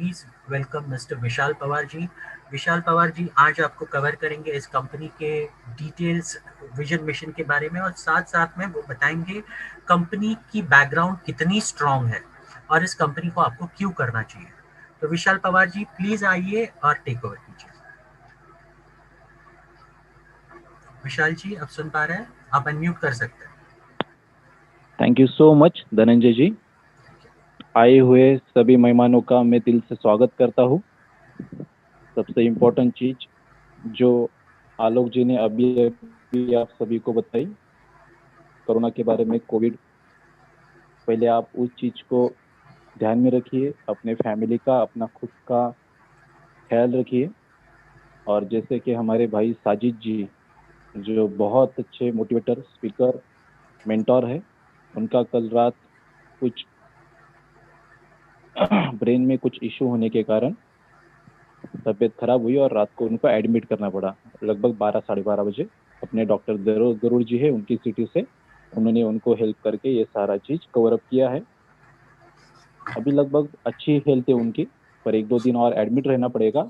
Please welcome mister विशाल पवार जी। विशाल पवार जी आज आपको cover करेंगे इस कंपनी के डिटेल्स, विजन मिशन के बारे में, और साथ साथ में वो बताएंगे कंपनी की बैकग्राउंड कितनी स्ट्रांग है और इस कंपनी को आपको क्यों करना चाहिए। तो विशाल पवार जी प्लीज आइए और टेक ओवर कीजिए। विशाल जी आप सुन पा रहे हैं? आप अनम्यूट कर सकते हैं। Thank you so much Dhananjay ji. आए हुए सभी मेहमानों का मैं दिल से स्वागत करता हूँ। सबसे इम्पोर्टेंट चीज जो आलोक जी ने अभी अभी आप सभी को बताई, कोरोना के बारे में, कोविड, पहले आप उस चीज को ध्यान में रखिए, अपने फैमिली का, अपना खुद का ख्याल रखिए। और जैसे कि हमारे भाई साजिद जी, जो बहुत अच्छे मोटिवेटर, स्पीकर, मेंटोर है, उनका कल रात कुछ ब्रेन में कुछ इशू होने के कारण तबीयत खराब हुई और रात को उनको एडमिट करना पड़ा, लगभग 12 साढ़े 12 बजे। अपने डॉक्टर गरुड़ जी है, उनकी सिटी से उन्होंने उनको हेल्प करके ये सारा चीज कवर अप किया है। अभी लगभग अच्छी हेल्थ है उनकी, पर 1 2 दिन और एडमिट रहना पड़ेगा।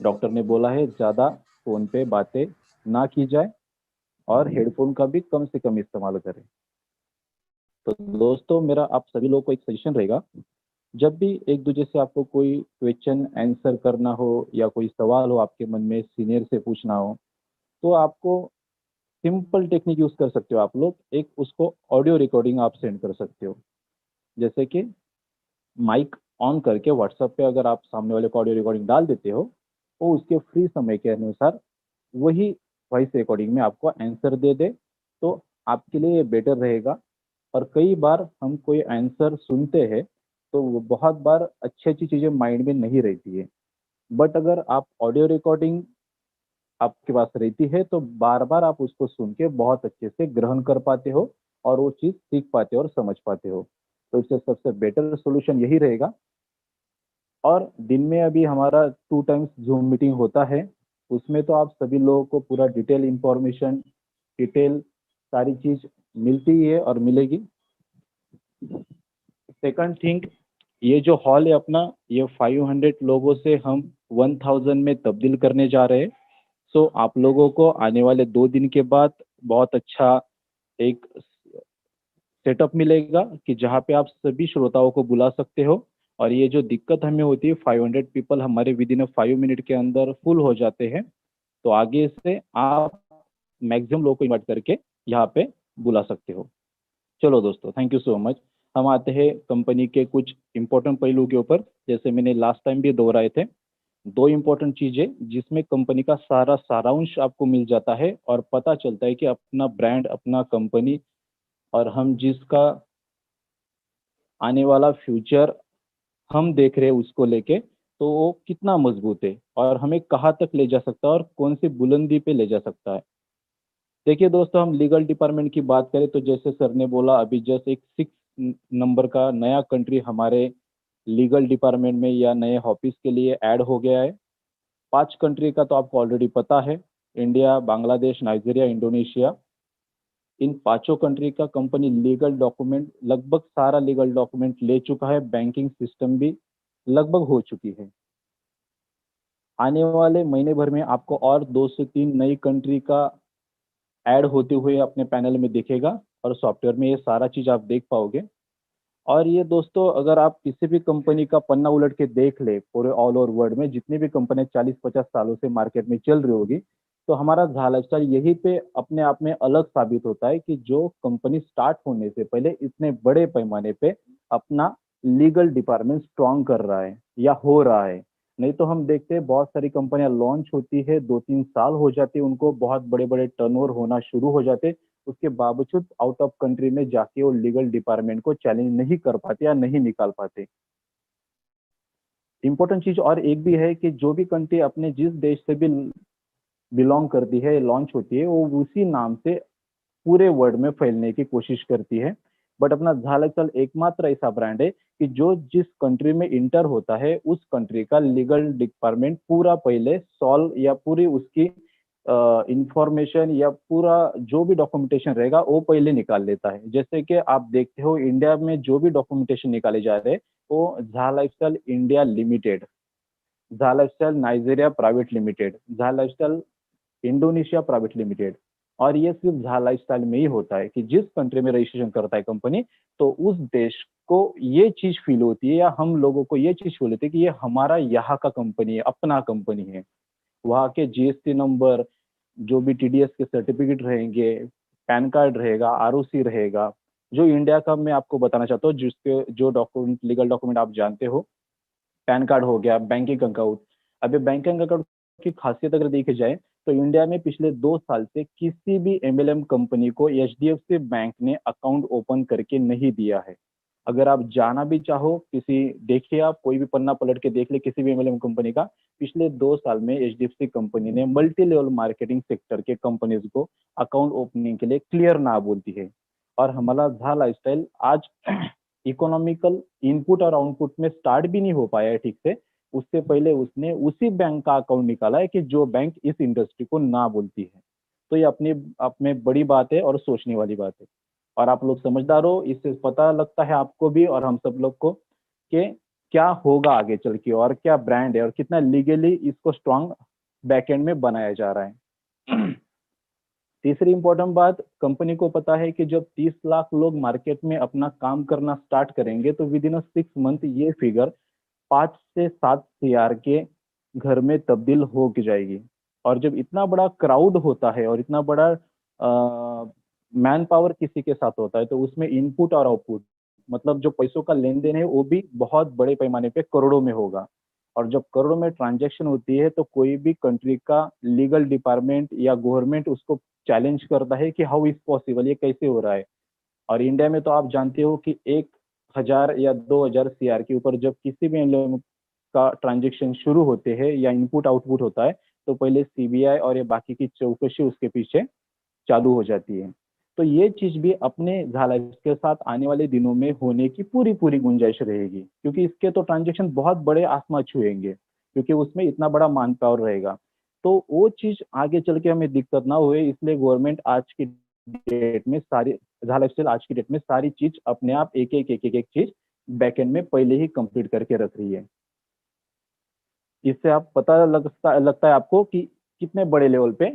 डॉक्टर ने बोला है ज्यादा फोन पे बातें ना की जाए और हेडफोन का भी कम से कम इस्तेमाल करें। तो दोस्तों, मेरा आप सभी लोगों को एक सजेशन रहेगा, जब भी एक दूसरे से आपको कोई क्वेश्चन आंसर करना हो या कोई सवाल हो आपके मन में, सीनियर से पूछना हो, तो आपको सिंपल टेक्निक यूज कर सकते हो। आप लोग एक उसको ऑडियो रिकॉर्डिंग आप सेंड कर सकते हो। जैसे कि माइक ऑन करके व्हाट्सएप पे अगर आप सामने वाले को ऑडियो रिकॉर्डिंग डाल देते हो, वो उसके फ्री समय के अनुसार वही वॉइस रिकॉर्डिंग में आपको आंसर दे दे, तो आपके लिए ये बेटर रहेगा। और कई बार हम कोई आंसर सुनते हैं तो वो बहुत बार अच्छी अच्छी चीज़ें माइंड में नहीं रहती है, बट अगर आप ऑडियो रिकॉर्डिंग आपके पास रहती है तो बार बार आप उसको सुन के बहुत अच्छे से ग्रहण कर पाते हो और वो चीज़ सीख पाते हो और समझ पाते हो। तो इससे सबसे बेटर सोल्यूशन यही रहेगा। और दिन में अभी हमारा 2 टाइम्स जूम मीटिंग होता है, उसमें तो आप सभी लोगों को पूरा डिटेल इंफॉर्मेशन, डिटेल सारी चीज मिलती ही है और मिलेगी। सेकंड थिंग, ये जो हॉल है अपना, ये 500 लोगों से हम 1000 में तब्दील करने जा रहे हैं। सो आप लोगों को आने वाले 2 दिन के बाद बहुत अच्छा एक सेटअप मिलेगा कि जहाँ पे आप सभी श्रोताओं को बुला सकते हो। और ये जो दिक्कत हमें होती है, 500 पीपल हमारे विद इन 5 मिनट के अंदर फुल हो जाते हैं, तो आगे से आप मैक्सिमम लोगों को इन्वाइट करके यहाँ पे बुला सकते हो। चलो दोस्तों, थैंक यू सो मच। हम आते हैं कंपनी के कुछ इंपॉर्टेंट पहलू के ऊपर। जैसे मैंने लास्ट टाइम भी दोहराए थे, 2 इंपॉर्टेंट चीजें जिसमें कंपनी का सारा सारांश आपको मिल जाता है और पता चलता है कि अपना ब्रांड, अपना कंपनी और हम जिसका आने वाला फ्यूचर हम देख रहे हैं उसको लेके, तो वो कितना मजबूत है और हमें कहाँ तक ले जा सकता है और कौन सी बुलंदी पे ले जा सकता है। देखिए दोस्तों, हम लीगल डिपार्टमेंट की बात करें तो जैसे सर ने बोला, अभी जस्ट एक 6 नंबर का नया कंट्री हमारे लीगल डिपार्टमेंट में या नए ऑफिस के लिए ऐड हो गया है। 5 कंट्री का तो आपको ऑलरेडी पता है, इंडिया, बांग्लादेश, नाइजीरिया, इंडोनेशिया। इन 5 कंट्री का कंपनी लीगल डॉक्यूमेंट, लगभग सारा लीगल डॉक्यूमेंट ले चुका है, बैंकिंग सिस्टम भी लगभग हो चुकी है। आने वाले महीने भर में आपको और 2 से 3 नई कंट्री का ऐड होते हुए अपने पैनल में दिखेगा और सॉफ्टवेयर में ये सारा चीज आप देख पाओगे। और ये दोस्तों, अगर आप किसी भी कंपनी का पन्ना उलट के देख ले, पूरे ऑल ओवर वर्ल्ड में जितनी भी कंपनी 40 50 सालों से मार्केट में चल रही होगी, तो हमारा झालर यही पे अपने आप में अलग साबित होता है कि जो कंपनी स्टार्ट होने से पहले इतने बड़े पैमाने पे अपना लीगल डिपार्टमेंट स्ट्रांग कर रहा है या हो रहा है। नहीं तो हम देखते हैं बहुत सारी कंपनियां लॉन्च होती है, 2 3 साल हो जाती है उनको, बहुत बड़े बड़े टर्नओवर होना शुरू हो जाते, उसके बावजूद आउट ऑफ कंट्री में जाके वो लीगल डिपार्टमेंट को चैलेंज नहीं कर पाते या नहीं निकाल पाते। इंपॉर्टेंट चीज और एक भी है कि जो भी कंट्री अपने जिस देश से भी बिलोंग करती है, लॉन्च होती है, वो उसी नाम से पूरे वर्ल्ड में फैलने की कोशिश करती है। बट अपना झालकल एकमात्र ऐसा ब्रांड है कि जो जिस कंट्री में इंटर होता है उस कंट्री का लीगल डिपार्टमेंट पूरा पहले सॉल्व या पूरी उसकी इंफॉर्मेशन या पूरा जो भी डॉक्यूमेंटेशन रहेगा वो पहले निकाल लेता है। जैसे कि आप देखते हो इंडिया में जो भी डॉक्यूमेंटेशन निकाले जा रहे हैं वो Jha lifestyle India limited, Jha lifestyle Nigeria private limited, Jha lifestyle Indonesia private limited. और ये सिर्फ झा लाइफस्टाइल में ही होता है कि जिस कंट्री में रजिस्ट्रेशन करता है कंपनी, तो उस देश को ये चीज फील होती है, या हम लोगों को ये चीज फील होती है कि ये हमारा यहाँ का कंपनी है, अपना कंपनी है। वहाँ के जीएसटी नंबर, जो भी टीडीएस के सर्टिफिकेट रहेंगे, पैन कार्ड रहेगा, आरओसी रहेगा, जो इंडिया का मैं आपको बताना चाहता हूँ, जिसके जो डॉक्यूमेंट, लीगल डॉक्यूमेंट आप जानते हो, पैन कार्ड हो गया, बैंकिंग अकाउंट। अभी बैंकिंग अकाउंट की खासियत अगर देखी जाए, तो इंडिया में पिछले 2 साल से किसी भी एमएलएम कंपनी को एचडीएफसी बैंक ने अकाउंट ओपन करके नहीं दिया है। अगर आप जाना भी चाहो, किसी देखिए, आप कोई भी पन्ना पलट के देख ले किसी भी एमएलएम कंपनी का, पिछले 2 साल में एचडीएफसी कंपनी ने मल्टी लेवल मार्केटिंग सेक्टर के कंपनीज को अकाउंट ओपनिंग के लिए क्लियर ना बोलती है। और हमारा झा लाइफस्टाइल आज इकोनॉमिकल इनपुट और आउटपुट में स्टार्ट भी नहीं हो पाया है ठीक से, उससे पहले उसने उसी बैंक का अकाउंट निकाला है कि जो बैंक इस इंडस्ट्री को ना बोलती है। तो ये अपने आप में बड़ी बात है और सोचने वाली बात है। और आप लोग समझदार हो, इससे पता लगता है आपको भी और हम सब लोग को कि क्या होगा आगे चल के, और क्या ब्रांड है, और कितना लीगली इसको स्ट्रांग बैकएंड में बनाया जा रहा है। तीसरी इंपॉर्टेंट बात, कंपनी को पता है कि जब 30 लाख लोग मार्केट में अपना काम करना स्टार्ट करेंगे, तो विद इन 6 मंथ ये फिगर 5 से 7 CR के घर में तब्दील हो जाएगी। और जब इतना बड़ा क्राउड होता है और इतना बड़ा मैन पावर किसी के साथ होता है, तो उसमें इनपुट और आउटपुट, मतलब जो पैसों का लेन देन है, वो भी बहुत बड़े पैमाने पे करोड़ों में होगा। और जब करोड़ों में ट्रांजैक्शन होती है, तो कोई भी कंट्री का लीगल डिपार्टमेंट या गवर्नमेंट उसको चैलेंज करता है कि हाउ इज पॉसिबल, ये कैसे हो रहा है। और इंडिया में तो आप जानते हो कि 1,000 या 2,000 CR के ऊपर जब किसी भी लोग का ट्रांजेक्शन शुरू होते हैं या इनपुट आउटपुट होता है, तो पहले सीबीआई और ये बाकी की चौकसी उसके पीछे चालू हो जाती है। तो ये चीज भी अपने झाला के साथ आने वाले दिनों में होने की पूरी पूरी गुंजाइश रहेगी, क्योंकि इसके तो ट्रांजेक्शन बहुत बड़े आसमान छुएंगे, क्योंकि उसमें इतना बड़ा मान पावर रहेगा। तो वो चीज आगे चल के हमें दिक्कत ना हुए, इसलिए गवर्नमेंट आज की डेट में सारी झाला आज की डेट में सारी चीज अपने आप एक एक चीज बैकएंड में पहले ही कंप्लीट करके रख रही है। इससे आप पता लगता है आपको कि कितने बड़े लेवल पे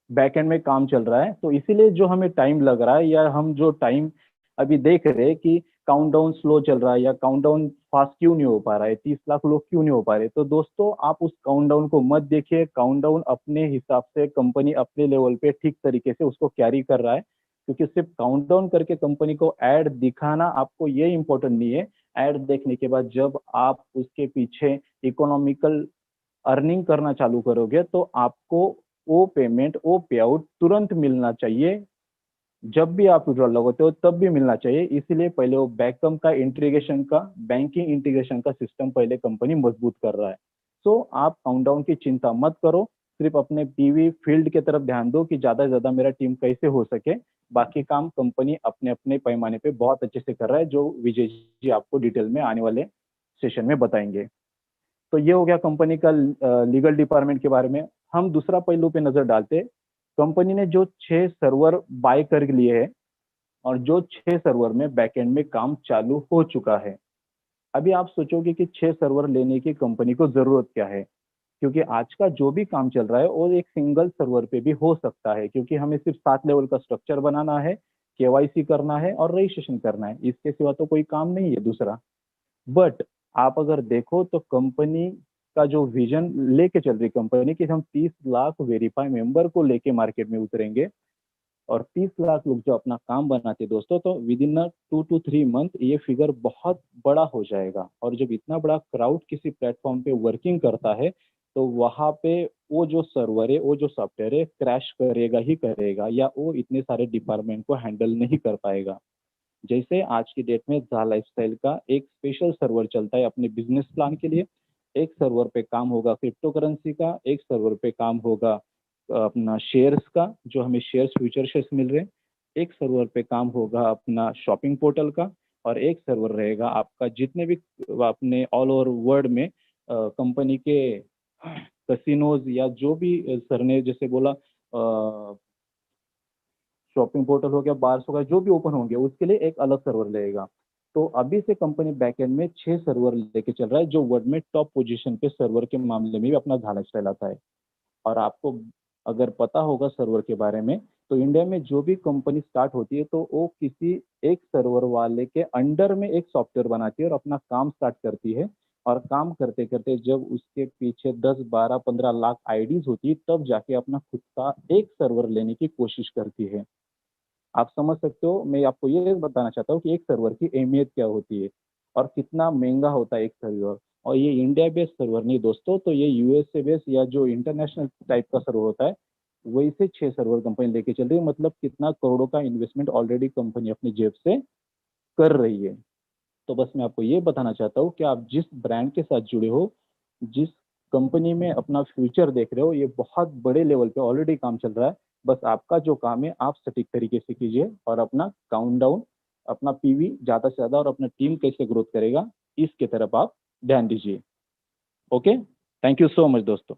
बैकएंड में काम चल रहा है। तो इसीलिए जो हमें टाइम लग रहा है, या हम जो टाइम अभी देख रहे हैं कि काउंटडाउन स्लो चल रहा है या काउंटडाउन फास्ट क्यों नहीं हो पा रहा है, 30 लाख लोग क्यों नहीं हो पा रहे, तो दोस्तों आप उस काउंटडाउन को मत देखिए। काउंटडाउन अपने हिसाब से कंपनी अपने लेवल पे ठीक तरीके से उसको कैरी कर रहा है, क्योंकि सिर्फ काउंटडाउन करके कंपनी को एड दिखाना आपको ये इंपॉर्टेंट नहीं है। एड देखने के बाद जब आप उसके पीछे इकोनॉमिकल अर्निंग करना चालू करोगे, तो आपको वो पेमेंट, वो पे आउट तुरंत मिलना चाहिए। जब भी आप विड्रॉल लगाते हो तब भी मिलना चाहिए। इसीलिए पहले वो बैकअप का इंटीग्रेशन का, बैंकिंग इंटीग्रेशन का सिस्टम पहले कंपनी मजबूत कर रहा है। सो आप काउंटडाउन की चिंता मत करो, सिर्फ अपने पीवी फील्ड की तरफ ध्यान दो कि ज्यादा से ज्यादा मेरा टीम कैसे हो सके। बाकी काम कंपनी अपने अपने पैमाने पे बहुत अच्छे से कर रहा है, जो विजय जी आपको डिटेल में आने वाले सेशन में बताएंगे। तो ये हो गया कंपनी का लीगल डिपार्टमेंट के बारे में। हम दूसरा पहलू पे नजर डालते, कंपनी ने जो 6 सर्वर बाय कर लिए हैं और जो 6 सर्वर में बैकएंड में काम चालू हो चुका है। अभी आप सोचोगे कि 6 सर्वर लेने की कंपनी को जरूरत क्या है, क्योंकि आज का जो भी काम चल रहा है वो एक सिंगल सर्वर पे भी हो सकता है, क्योंकि हमें सिर्फ 7 लेवल का स्ट्रक्चर बनाना है, केवाईसी करना है और रजिस्ट्रेशन करना है, इसके सिवा तो कोई काम नहीं है दूसरा। बट आप अगर देखो तो कंपनी का जो विजन लेके चल रही कंपनी कि हम 30 लाख वेरीफाई मेंबर को लेके मार्केट में उतरेंगे, और 30 लाख लोग जो अपना काम बनाते दोस्तों, तो विद इन 2 to 3 मंथ ये फिगर बहुत बड़ा हो जाएगा। और जब इतना बड़ा क्राउड किसी प्लेटफॉर्म पे वर्किंग करता है, तो वहां पे वो जो सर्वर है, वो जो सॉफ्टवेयर है, क्रैश करेगा ही करेगा, या वो इतने सारे डिपार्टमेंट को हैंडल नहीं कर पाएगा। जैसे आज की डेट में झा लाइफस्टाइल का एक स्पेशल सर्वर चलता है अपने बिजनेस प्लान के लिए। एक सर्वर पे काम होगा क्रिप्टो करेंसी का, एक सर्वर पे काम होगा अपना शेयर्स का, जो हमें शेयर्स फ्यूचर शेयर्स मिल रहे हैं, एक सर्वर पे काम होगा अपना शॉपिंग पोर्टल का, और एक सर्वर रहेगा आपका जितने भी अपने ऑल ओवर वर्ल्ड में कंपनी के कसिनोज या जो भी सर ने जैसे बोला शॉपिंग पोर्टल हो गया, बार्स हो गया, जो भी ओपन होंगे उसके लिए एक अलग सर्वर रहेगा। तो अभी से कंपनी बैकएंड में 6 सर्वर लेके चल रहा है, जो वर्ल्ड में टॉप पोजीशन पे सर्वर के मामले में भी अपना झाला चलाता है। और आपको अगर पता होगा सर्वर के बारे में, तो इंडिया में जो भी कंपनी स्टार्ट होती है तो वो किसी एक सर्वर वाले के अंडर में एक सॉफ्टवेयर बनाती है और अपना काम स्टार्ट करती है। और काम करते करते जब उसके पीछे 10 12 15 लाख आईडीज होती है, तब जाके अपना खुद का एक सर्वर लेने की कोशिश करती है। आप समझ सकते हो, मैं आपको ये बताना चाहता हूँ कि एक सर्वर की अहमियत क्या होती है और कितना महंगा होता है एक सर्वर। और ये इंडिया बेस्ड सर्वर नहीं दोस्तों, तो ये यूएसए बेस्ड या जो इंटरनेशनल टाइप का सर्वर होता है, वही से 6 सर्वर कंपनी लेके चल रही है। मतलब कितना करोड़ों का इन्वेस्टमेंट ऑलरेडी कंपनी अपनी जेब से कर रही है। तो बस मैं आपको ये बताना चाहता हूँ कि आप जिस ब्रांड के साथ जुड़े हो, जिस कंपनी में अपना फ्यूचर देख रहे हो, ये बहुत बड़े लेवल पे ऑलरेडी काम चल रहा है। बस आपका जो काम है, आप सटीक तरीके से कीजिए और अपना काउंटडाउन, अपना पीवी ज़्यादा से ज़्यादा और अपना टीम कैसे ग्रोथ करेगा, इसके तरफ आप ध्यान दीजिए। Okay, thank you so much दोस्तों।